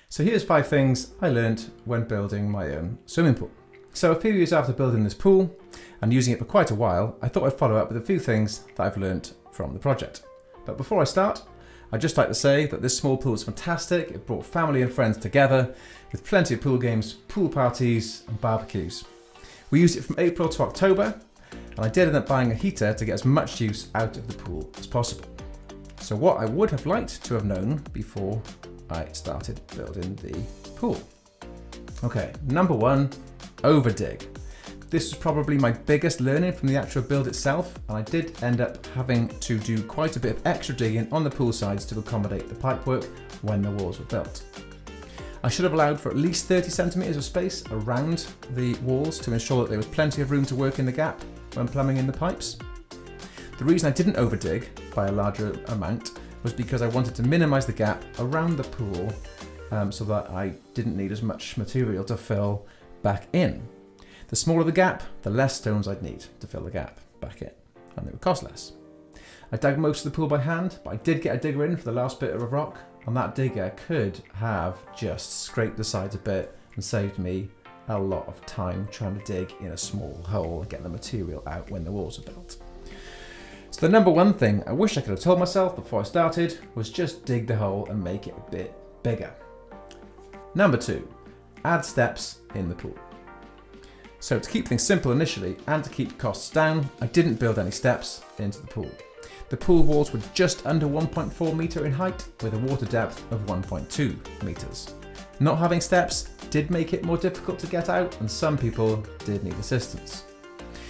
So here's 5 things I learned when building my own swimming pool. So a few years after building this pool and using it for quite a while, I thought I'd follow up with a few things that I've learned from the project. But before I start, I'd just like to say that this small pool is fantastic. It brought family and friends together with plenty of pool games, pool parties and barbecues. We used it from April to October, and I did end up buying a heater to get as much use out of the pool as possible. So what I would have liked to have known before I started building the pool. Okay, number 1, over-dig. This was probably my biggest learning from the actual build itself, and I did end up having to do quite a bit of extra digging on the pool sides to accommodate the pipework when the walls were built. I should have allowed for at least 30 centimetres of space around the walls to ensure that there was plenty of room to work in the gap when plumbing in the pipes. The reason I didn't over-dig by a larger amount was because I wanted to minimise the gap around the pool so that I didn't need as much material to fill back in. The smaller the gap, the less stones I'd need to fill the gap back in, and it would cost less. I dug most of the pool by hand, but I did get a digger in for the last bit of rock, and that digger could have just scraped the sides a bit and saved me a lot of time trying to dig in a small hole and get the material out when the walls are built. So the number 1 thing I wish I could have told myself before I started was just dig the hole and make it a bit bigger. Number 2, add steps in the pool. So to keep things simple initially and to keep costs down, I didn't build any steps into the pool. The pool walls were just under 1.4 metre in height with a water depth of 1.2 metres. Not having steps did make it more difficult to get out, and some people did need assistance.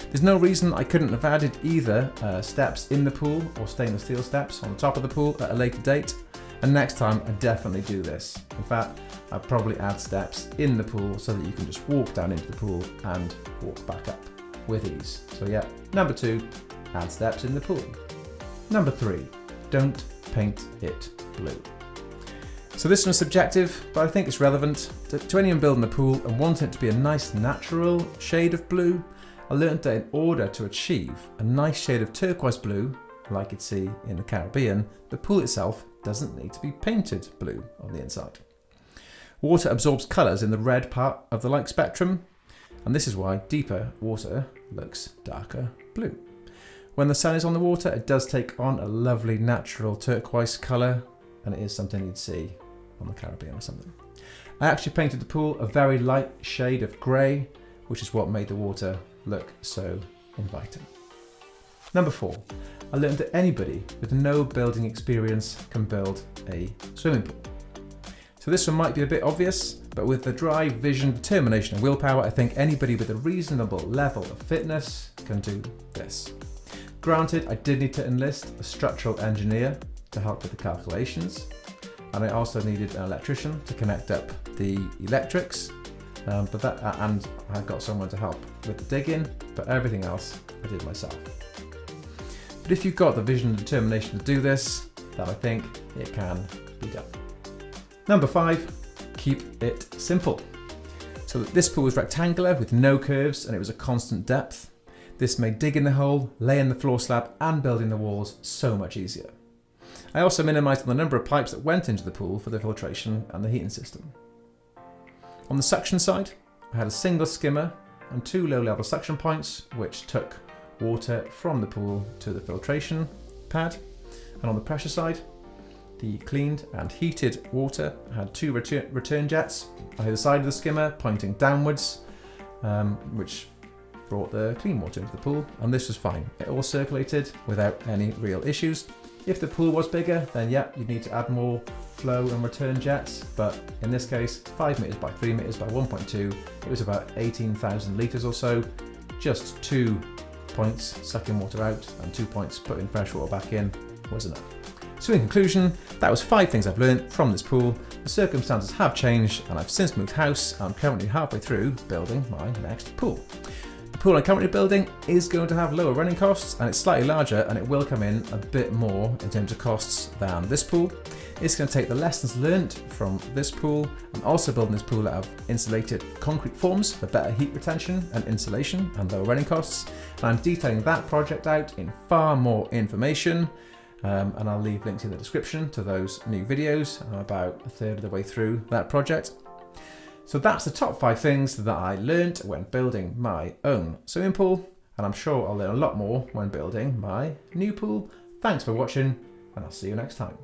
There's no reason I couldn't have added either steps in the pool or stainless steel steps on the top of the pool at a later date, and next time I definitely do this. In fact, I'll probably add steps in the pool so that you can just walk down into the pool and walk back up with ease. So yeah, number 2, add steps in the pool. Number 3, don't paint it blue. So this one's subjective, but I think it's relevant to anyone building a pool and wanting it to be a nice natural shade of blue. I learned that in order to achieve a nice shade of turquoise blue, like you'd see in the Caribbean, the pool itself doesn't need to be painted blue on the inside. Water absorbs colours in the red part of the light spectrum, and this is why deeper water looks darker blue. When the sun is on the water, it does take on a lovely natural turquoise colour, and it is something you'd see on the Caribbean or something. I actually painted the pool a very light shade of grey, which is what made the water look so inviting. Number 4, I learned that anybody with no building experience can build a swimming pool. So this one might be a bit obvious, but with the drive, vision, determination and willpower, I think anybody with a reasonable level of fitness can do this. Granted, I did need to enlist a structural engineer to help with the calculations, and I also needed an electrician to connect up the electrics, and I got someone to help with the digging, but everything else I did myself. But if you've got the vision and determination to do this, then I think it can be done. Number 5, keep it simple. So this pool was rectangular with no curves, and it was a constant depth. This made digging the hole, laying the floor slab and building the walls so much easier. I also minimised the number of pipes that went into the pool for the filtration and the heating system. On the suction side, I had a single skimmer and 2 low-level suction points which took water from the pool to the filtration pad. And on the pressure side, the cleaned and heated water had 2 return jets on either side of the skimmer pointing downwards, which brought the clean water into the pool, and this was fine. It all circulated without any real issues. If the pool was bigger, then yeah, you'd need to add more flow and return jets, but in this case, 5 metres by 3 metres by 1.2, it was about 18,000 litres or so, just 2 points sucking water out and 2 points putting fresh water back in was enough. So in conclusion, that was 5 things I've learned from this pool. The circumstances have changed and I've since moved house and I'm currently halfway through building my next pool. The pool I'm currently building is going to have lower running costs and it's slightly larger and it will come in a bit more in terms of costs than this pool. It's going to take the lessons learnt from this pool and also building this pool out of insulated concrete forms for better heat retention and insulation and lower running costs. And I'm detailing that project out in far more information and I'll leave links in the description to those new videos. I'm about a third of the way through that project. So that's the top 5 things that I learnt when building my own swimming pool, and I'm sure I'll learn a lot more when building my new pool. Thanks for watching, and I'll see you next time.